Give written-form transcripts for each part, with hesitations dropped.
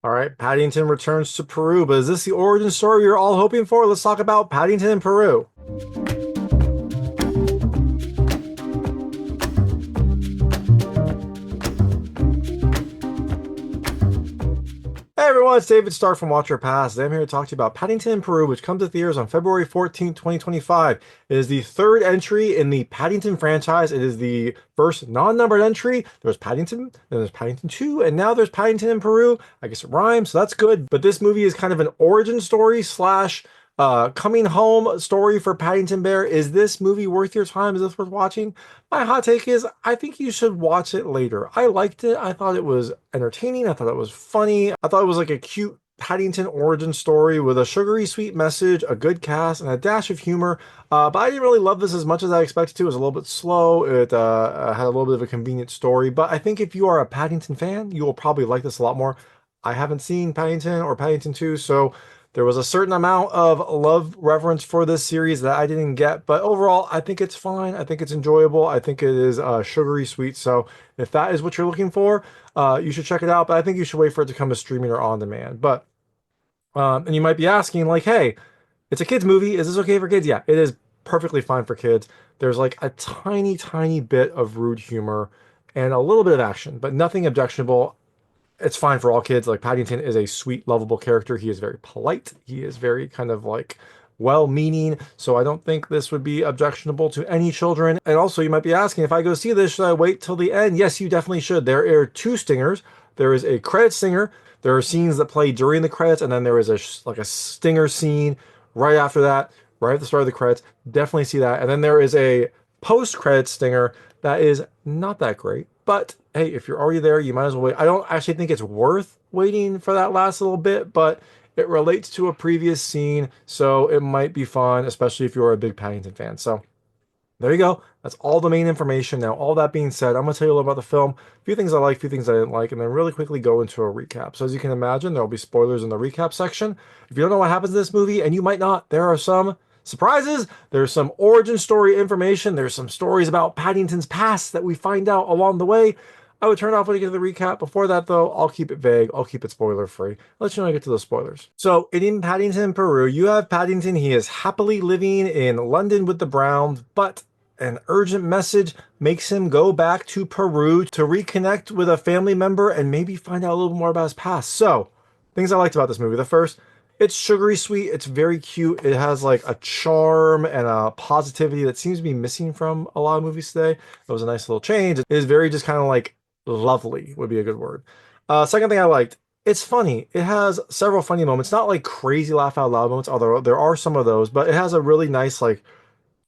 All right, Paddington returns to Peru, but is this the origin story you're all hoping for? Let's talk about Paddington in Peru. Hey everyone, it's David Stark from Watch Your Past. I'm here to talk to you about Paddington in Peru, which comes to theaters on February 14th, 2025. It is the third entry in the Paddington franchise. It is the first non-numbered entry. There's Paddington, then there's Paddington 2, and now there's Paddington in Peru. I guess it rhymes, so that's good. But this movie is kind of an origin story slash coming home story for Paddington Bear. Is this movie worth your time? Is this worth watching? My hot take is I think you should watch it later. I liked it. I thought it was entertaining. I thought it was funny. I thought it was like a cute Paddington origin story with a sugary sweet message, a good cast, and a dash of humor. But I didn't really love this as much as I expected to. It was a little bit slow. It had a little bit of a convenient story. But I think if you are a Paddington fan, you will probably like this a lot more. I haven't seen Paddington or Paddington 2, so there was a certain amount of love reverence for this series that I didn't get, but overall, I think it's fine. I think it's enjoyable. I think it is sugary sweet. So if that is what you're looking for, you should check it out. But I think you should wait for it to come to streaming or on demand. But and you might be asking, like, hey, it's a kids movie. Is this okay for kids? Yeah, it is perfectly fine for kids. There's like a tiny, tiny bit of rude humor and a little bit of action, but nothing objectionable. It's fine for all kids. Like Paddington is a sweet, lovable character. He is very polite. He is very kind of like well-meaning. So I don't think this would be objectionable to any children. And also, you might be asking, if I go see this, should I wait till the end? Yes, you definitely should. There are two stingers. There is a credit stinger. There are scenes that play during the credits, and then there is like a stinger scene right after that, right at the start of the credits. Definitely see that. And then there is a post-credit stinger that is not that great. But hey, if you're already there, you might as well wait. I don't actually think it's worth waiting for that last little bit, but it relates to a previous scene, so it might be fun, especially if you're a big Paddington fan. So there you go. That's all the main information. Now, all that being said, I'm going to tell you a little about the film, a few things I like, a few things I didn't like, and then really quickly go into a recap. So as you can imagine, there will be spoilers in the recap section. If you don't know what happens in this movie, and you might not, there are some surprises. There's some origin story information. There's some stories about Paddington's past that we find out along the way. I would turn off when you get to the recap. Before that, though, I'll keep it vague. I'll keep it spoiler free. I'll let you know when I get to those spoilers. So, in Paddington, Peru, you have Paddington. He is happily living in London with the Browns, but an urgent message makes him go back to Peru to reconnect with a family member and maybe find out a little more about his past. So, things I liked about this movie. The first, it's sugary sweet. It's very cute. It has like a charm and a positivity that seems to be missing from a lot of movies today. It was a nice little change. It is very just kind of like lovely would be a good word. Second thing I liked, it's funny. It has several funny moments, not like crazy laugh out loud moments, although there are some of those, but it has a really nice, like,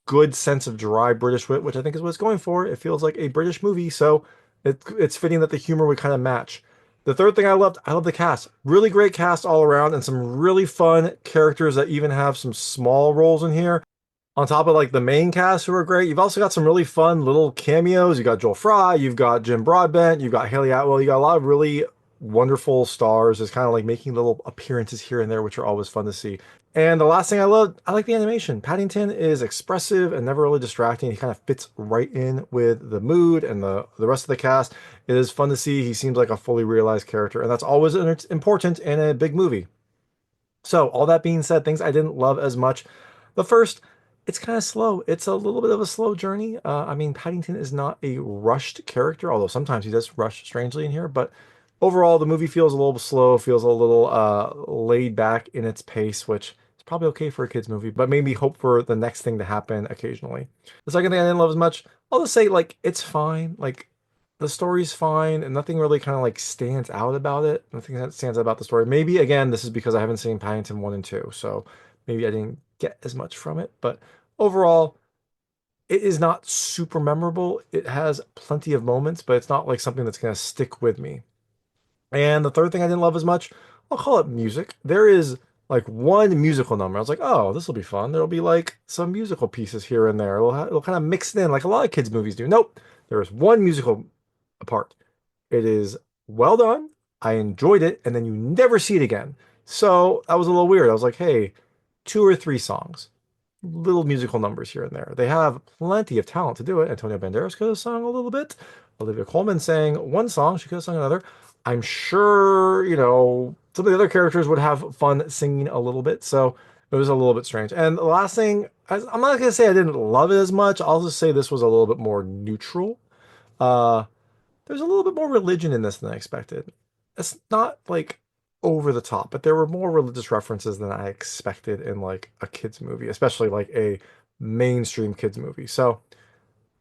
good sense of dry British wit, which I think is what it's going for. It feels like a British movie, so it's fitting that the humor would kind of match. The third thing I love the cast. Really great cast all around, and some really fun characters that even have some small roles in here on top of like the main cast who are great. You've also got some really fun little cameos. You got Joel Fry, you've got Jim Broadbent, you've got Haley Atwell, you got a lot of really wonderful stars just kind of like making little appearances here and there, which are always fun to see. And the last thing I love, I like the animation. Paddington is expressive and never really distracting. He kind of fits right in with the mood and the rest of the cast. It is fun to see. He seems like a fully realized character, and that's always important in a big movie. So, all that being said, things I didn't love as much. The first, it's kind of slow. It's a little bit of a slow journey. I mean, Paddington is not a rushed character, although sometimes he does rush strangely in here. But overall, the movie feels a little slow, feels a little laid back in its pace, which is probably okay for a kid's movie, but made me hope for the next thing to happen occasionally. The second thing I didn't love as much, I'll just say, like, it's fine. Like, the story's fine, and nothing really kind of like stands out about it. Nothing that stands out about the story. Maybe again, this is because I haven't seen Paddington 1 and 2, so maybe I didn't get as much from it. But overall, it is not super memorable. It has plenty of moments, but it's not like something that's gonna stick with me. And the third thing I didn't love as much, I'll call it music. There is like one musical number. I was like, oh, this will be fun. There'll be like some musical pieces here and there. It'll kind of mix it in like a lot of kids' movies do. Nope. There is one musical apart. It is well done. I enjoyed it, and then you never see it again. So that was a little weird. I was like, hey, two or three songs, little musical numbers here and there. They have plenty of talent to do it. Antonio Banderas could have sung a little bit. Olivia Colman sang one song. She could have sung another. I'm sure, some of the other characters would have fun singing a little bit. So it was a little bit strange. And the last thing, I'm not going to say I didn't love it as much. I'll just say this was a little bit more neutral. Uh, there's a little bit more religion in this than I expected. It's not like over the top, but there were more religious references than I expected in like a kids movie, especially like a mainstream kids movie. So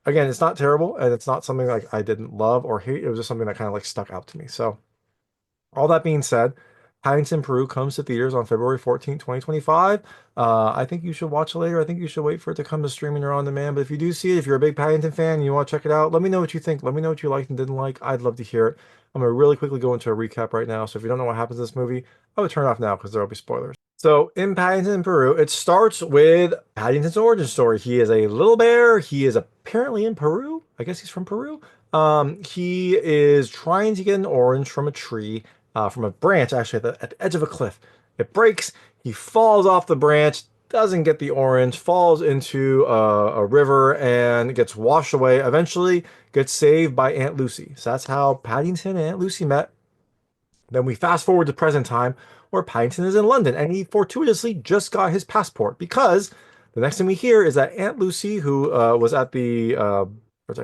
again, it's not terrible and it's not something like I didn't love or hate. It was just something that kind of like stuck out to me. So all that being said, Paddington Peru comes to theaters on February 14th, 2025. I think you should watch it later. I think you should wait for it to come to streaming or on demand. But if you do see it, if you're a big Paddington fan and you want to check it out, let me know what you think. Let me know what you liked and didn't like. I'd love to hear it. I'm going to really quickly go into a recap right now. So if you don't know what happens in this movie, I would turn it off now because there will be spoilers. So in Paddington, Peru, it starts with Paddington's origin story. He is a little bear. He is apparently in Peru. I guess he's from Peru. He is trying to get an orange from a tree, from a branch, actually, at the edge of a cliff. It breaks. He falls off the branch, doesn't get the orange, falls into a river, and gets washed away. Eventually, gets saved by Aunt Lucy. So that's how Paddington and Aunt Lucy met. Then we fast forward to present time where Paddington is in London and he fortuitously just got his passport because the next thing we hear is that Aunt Lucy, who was at the, I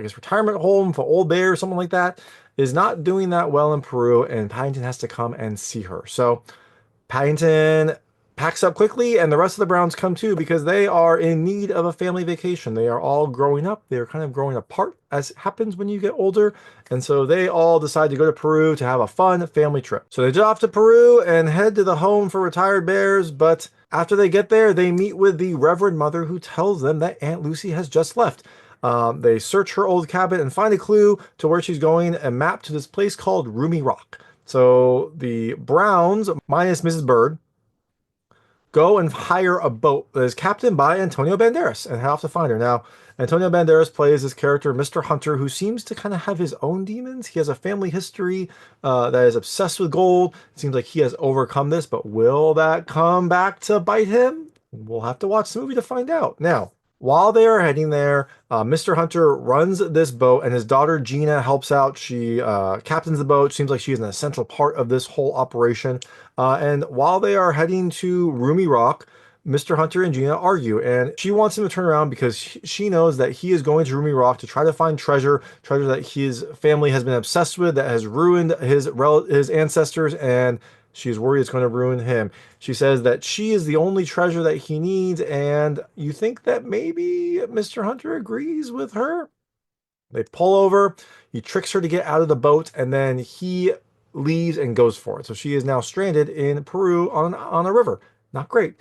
guess, retirement home for old bear or something like that, is not doing that well in Peru and Paddington has to come and see her. So Paddington packs up quickly, and the rest of the Browns come too because they are in need of a family vacation. They are all growing up. They're kind of growing apart, as happens when you get older. And so they all decide to go to Peru to have a fun family trip. So they jet off to Peru and head to the home for retired bears. But after they get there, they meet with the Reverend Mother who tells them that Aunt Lucy has just left. They search her old cabin and find a clue to where she's going, a map to this place called Roomy Rock. So the Browns, minus Mrs. Bird, go and hire a boat that is captained by Antonio Banderas and head off to find her. Now, Antonio Banderas plays this character, Mr. Hunter, who seems to kind of have his own demons. He has a family history that is obsessed with gold. It seems like he has overcome this, but will that come back to bite him? We'll have to watch the movie to find out. Now, while they are heading there, Mr. Hunter runs this boat, and his daughter Gina helps out. She captains the boat. Seems like she's an essential part of this whole operation. And while they are heading to Roomy Rock, Mr. Hunter and Gina argue, and she wants him to turn around because she knows that he is going to Roomy Rock to try to find treasure that his family has been obsessed with, that has ruined his ancestors, and she's worried it's going to ruin him. She says that she is the only treasure that he needs, and you think that maybe Mr. Hunter agrees with her? They pull over, he tricks her to get out of the boat, and then he leaves and goes for it. So she is now stranded in Peru on a river. Not great.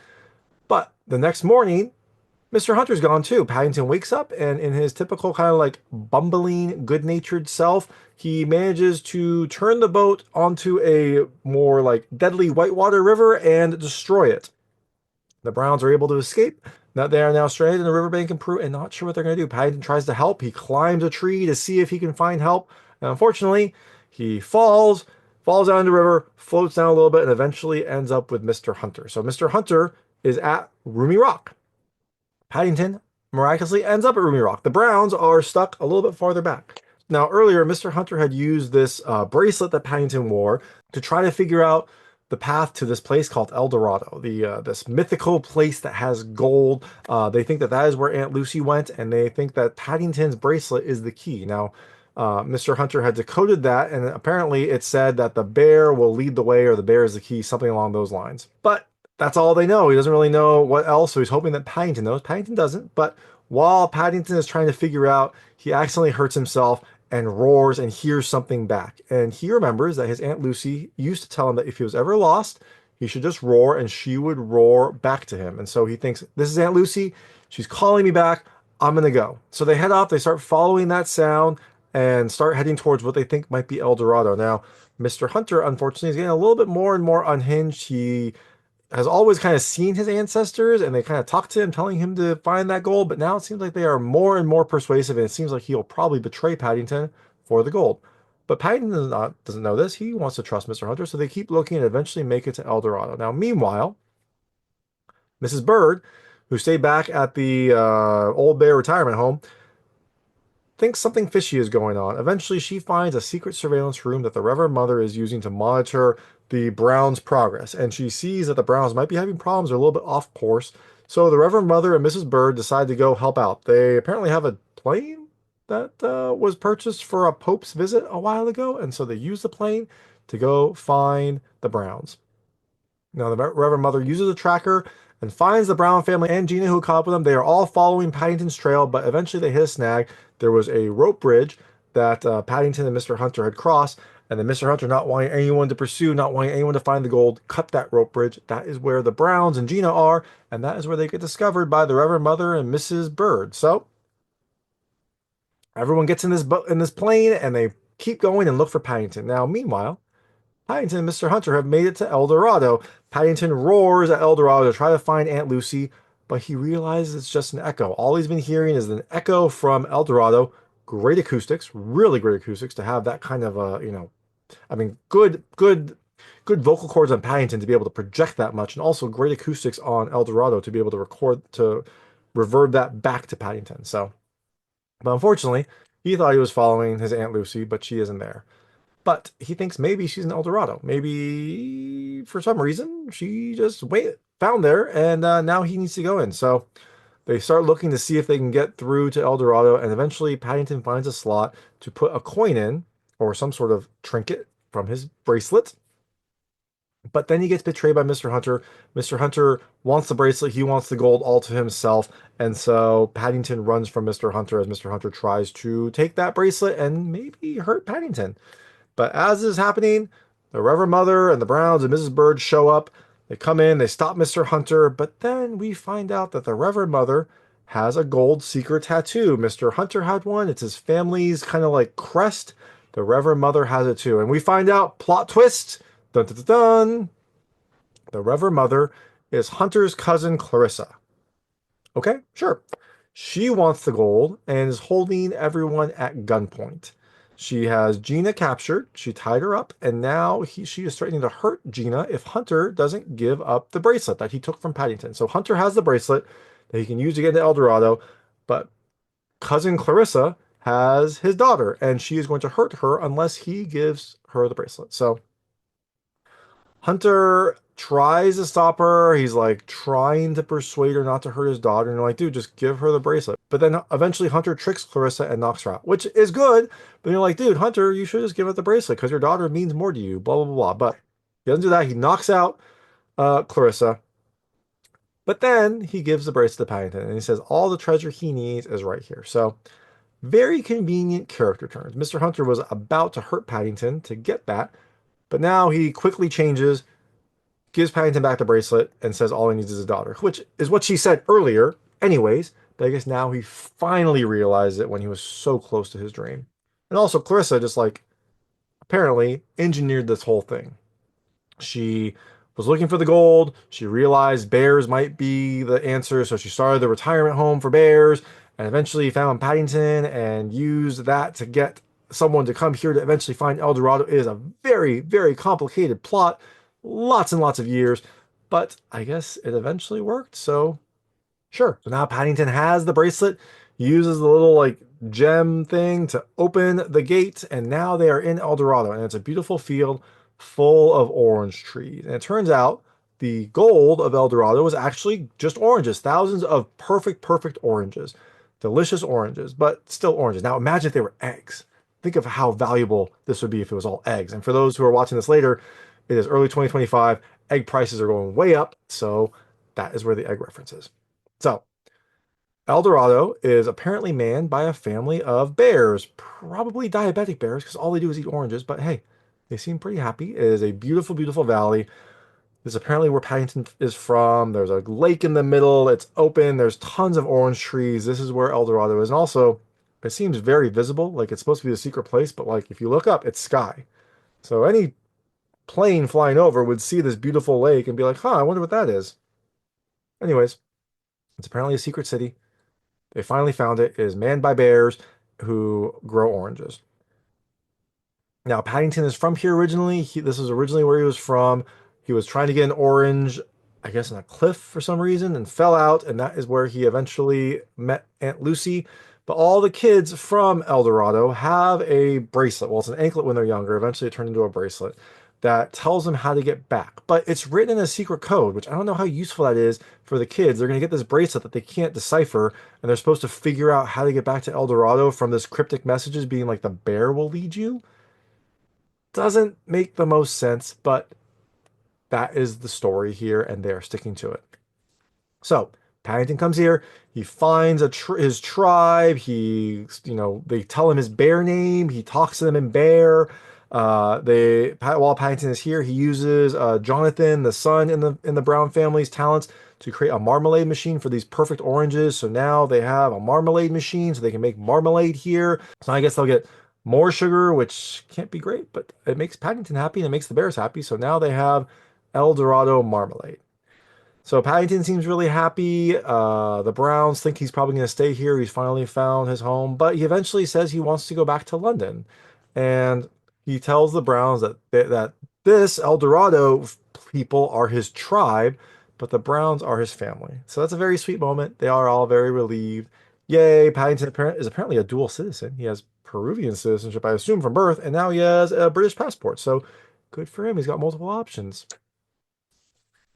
But the next morning, Mr. Hunter's gone too. Paddington wakes up and in his typical kind of like bumbling, good-natured self, he manages to turn the boat onto a more like deadly whitewater river and destroy it. The Browns are able to escape. Now they are now stranded in the riverbank in Peru and not sure what they're going to do. Paddington tries to help. He climbs a tree to see if he can find help. And unfortunately, he falls down the river, floats down a little bit, and eventually ends up with Mr. Hunter. So Mr. Hunter is at Roomy Rock. Paddington miraculously ends up at Roomy Rock. The Browns are stuck a little bit farther back. Now, earlier, Mr. Hunter had used this bracelet that Paddington wore to try to figure out the path to this place called El Dorado, this mythical place that has gold. They think that that is where Aunt Lucy went, and they think that Paddington's bracelet is the key. Now, Mr. Hunter had decoded that, and apparently it said that the bear will lead the way or the bear is the key, something along those lines. But that's all they know. He doesn't really know what else, so he's hoping that Paddington knows. Paddington doesn't, but while Paddington is trying to figure out, he accidentally hurts himself and roars and hears something back. And he remembers that his Aunt Lucy used to tell him that if he was ever lost, he should just roar and she would roar back to him. And so he thinks, this is Aunt Lucy. She's calling me back. I'm going to go. So they head off. They start following that sound and start heading towards what they think might be El Dorado. Now, Mr. Hunter, unfortunately, is getting a little bit more and more unhinged. He has always kind of seen his ancestors and they kind of talk to him, telling him to find that gold. But now it seems like they are more and more persuasive, and it seems like he'll probably betray Paddington for the gold. But Paddington doesn't know this. He wants to trust Mr. Hunter, so they keep looking and eventually make it to El Dorado. Now, meanwhile, Mrs. Bird, who stayed back at the Old Bear retirement home, thinks something fishy is going on. Eventually, she finds a secret surveillance room that the Reverend Mother is using to monitor the Browns' progress, and she sees that the Browns might be having problems or a little bit off course. So the Reverend Mother and Mrs. Bird decide to go help out. They apparently have a plane that was purchased for a Pope's visit a while ago, and so they use the plane to go find the Browns. Now, the Reverend Mother uses a tracker and finds the Brown family and Gina who caught up with them. They are all following Paddington's trail, but eventually they hit a snag. There was a rope bridge that Paddington and Mr. Hunter had crossed, and then Mr. Hunter, not wanting anyone to pursue, not wanting anyone to find the gold, cut that rope bridge. That is where the Browns and Gina are, and that is where they get discovered by the Reverend Mother and Mrs. Bird. So everyone gets in this plane, and they keep going and look for Paddington. Now, meanwhile, Paddington and Mr. Hunter have made it to El Dorado. Paddington roars at El Dorado to try to find Aunt Lucy, but he realizes it's just an echo. All he's been hearing is an echo from El Dorado. Great acoustics, really great acoustics to have that kind of I mean, good vocal cords on Paddington to be able to project that much, and also great acoustics on El Dorado to be able to reverb that back to Paddington. So, but unfortunately, he thought he was following his Aunt Lucy, but she isn't there. But he thinks maybe she's in El Dorado. Maybe for some reason she just found there, and now he needs to go in. So they start looking to see if they can get through to El Dorado, and eventually Paddington finds a slot to put a coin in, or some sort of trinket from his bracelet. But then he gets betrayed by Mr. Hunter. Mr. Hunter wants the bracelet. He wants the gold all to himself. And so Paddington runs from Mr. Hunter as Mr. Hunter tries to take that bracelet and maybe hurt Paddington. But as this is happening, the Reverend Mother and the Browns and Mrs. Bird show up. They come in, they stop Mr. Hunter, but then we find out that the Reverend Mother has a gold secret tattoo. Mr. Hunter had one. It's his family's kind of like crest. The Reverend Mother has it too. And we find out, plot twist, dun dun dun dun, the Reverend Mother is Hunter's cousin Clarissa. Okay, sure. She wants the gold and is holding everyone at gunpoint. She has Gina captured, she tied her up, and now she is threatening to hurt Gina if Hunter doesn't give up the bracelet that he took from Paddington. So Hunter has the bracelet that he can use to get into El Dorado, but cousin Clarissa has his daughter, and she is going to hurt her unless he gives her the bracelet. So Hunter tries to stop her. He's like trying to persuade her not to hurt his daughter. And they're like, dude, just give her the bracelet. But then eventually Hunter tricks Clarissa and knocks her out, which is good. But you're like, dude, Hunter, you should just give her the bracelet because your daughter means more to you, blah, blah, blah. But he doesn't do that. He knocks out Clarissa. But then he gives the bracelet to Paddington and he says all the treasure he needs is right here. So very convenient character turns. Mr. Hunter was about to hurt Paddington to get that. But now he quickly changes, gives Paddington back the bracelet, and says all he needs is his daughter, which is what she said earlier anyways, but I guess now he finally realized it when he was so close to his dream. And also Clarissa just like apparently engineered this whole thing. She was looking for the gold. She realized bears might be the answer, so she started the retirement home for bears and eventually found Paddington and used that to get someone to come here to eventually find El Dorado. It is a very, very complicated plot. Lots and lots of years, but I guess it eventually worked, so sure. So now Paddington has the bracelet, uses the little like gem thing to open the gate, and now they are in El Dorado, and it's a beautiful field full of orange trees. And it turns out the gold of El Dorado was actually just oranges, thousands of perfect oranges, delicious oranges, but still oranges. Now imagine if they were eggs. Think of how valuable this would be if it was all eggs. And for those who are watching this later, it is early 2025. Egg prices are going way up, so that is where the egg reference is. So, El Dorado is apparently manned by a family of bears, probably diabetic bears, because all they do is eat oranges, but hey, they seem pretty happy. It is a beautiful, beautiful valley. This is apparently where Paddington is from. There's a lake in the middle. It's open. There's tons of orange trees. This is where El Dorado is. And also, it seems very visible. Like it's supposed to be a secret place, but like if you look up, it's sky. So any plane flying over would see this beautiful lake and be like, huh, I wonder what that is. Anyways, it's apparently a secret city. They finally found it. It is manned by bears who grow oranges. Now, Paddington is from here originally. This is originally where he was from. He was trying to get an orange, I guess, on a cliff for some reason and fell out. And that is where he eventually met Aunt Lucy. But all the kids from El Dorado have a bracelet. Well, it's an anklet when they're younger. Eventually, it turned into a bracelet that tells them how to get back. But it's written in a secret code, which I don't know how useful that is for the kids. They're going to get this bracelet that they can't decipher, and they're supposed to figure out how to get back to El Dorado from this cryptic messages being like the bear will lead you. Doesn't make the most sense, but that is the story here, and they're sticking to it. So Paddington comes here. He finds his tribe. They tell him his bear name. He talks to them in bear. While Paddington is here, he uses Jonathan, the son in the Brown family's talents to create a marmalade machine for these perfect oranges. So now they have a marmalade machine, so they can make marmalade here. So I guess they'll get more sugar, which can't be great, but it makes Paddington happy and it makes the bears happy. So now they have El Dorado marmalade. So Paddington seems really happy. The Browns think he's probably going to stay here. He's finally found his home, but he eventually says he wants to go back to London. And he tells the Browns that this El Dorado people are his tribe, but the Browns are his family. So that's a very sweet moment. They are all very relieved. Yay, Paddington is apparently a dual citizen. He has Peruvian citizenship, I assume, from birth, and now he has a British passport. So good for him. He's got multiple options.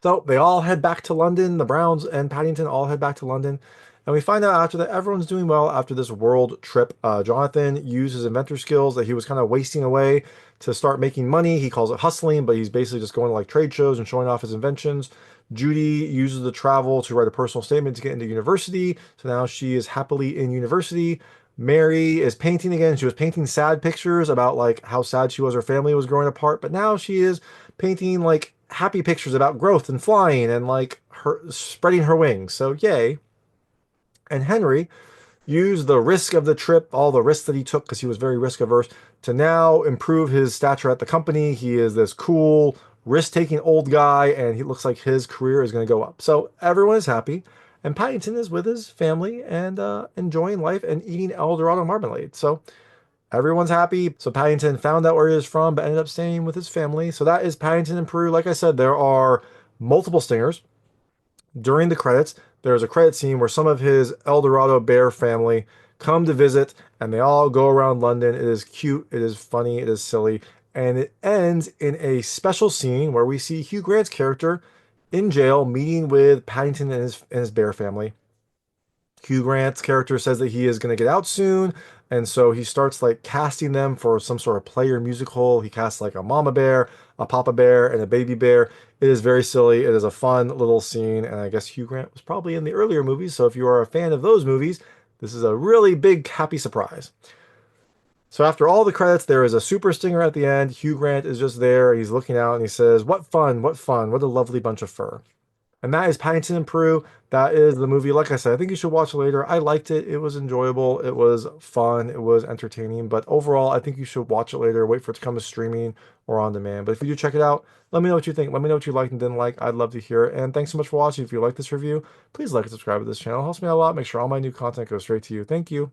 So they all head back to London. The Browns and Paddington all head back to London. And we find out after that everyone's doing well after this world trip. Jonathan used his inventor skills that he was kind of wasting away to start making money. He calls it hustling, but he's basically just going to like trade shows and showing off his inventions. Judy uses the travel to write a personal statement to get into university. So now she is happily in university. Mary is painting again. She was painting sad pictures about like how sad she was her family was growing apart, but now she is painting like happy pictures about growth and flying and like her spreading her wings. So yay. And Henry used the risk of the trip, all the risks that he took because he was very risk averse, to now improve his stature at the company. He is this cool, risk-taking old guy, and he looks like his career is going to go up. So everyone is happy, and Paddington is with his family and enjoying life and eating El Dorado marmalade. So everyone's happy. So Paddington found out where he was from, but ended up staying with his family. So that is Paddington in Peru. Like I said, there are multiple stingers. During the credits, there's a credit scene where some of his El Dorado bear family come to visit, and they all go around London. It is cute, it is funny, it is silly, and it ends in a special scene where we see Hugh Grant's character in jail meeting with Paddington and his bear family. Hugh Grant's character says that he is going to get out soon, and so he starts like casting them for some sort of play or musical. He casts like a mama bear, a papa bear, and a baby bear. It is very silly. It is a fun little scene, and I guess Hugh Grant was probably in the earlier movies, so if you are a fan of those movies, this is a really big happy surprise. So after all the credits, there is a super stinger at the end. Hugh Grant is just there. He's looking out and he says, "What fun, what fun, what a lovely bunch of fur." And that is Paddington in Peru. That is the movie. Like I said, I think you should watch it later. I liked it. It was enjoyable. It was fun. It was entertaining. But overall, I think you should watch it later. Wait for it to come to streaming or on demand. But if you do check it out, let me know what you think. Let me know what you liked and didn't like. I'd love to hear it. And thanks so much for watching. If you like this review, please like and subscribe to this channel. It helps me out a lot. Make sure all my new content goes straight to you. Thank you.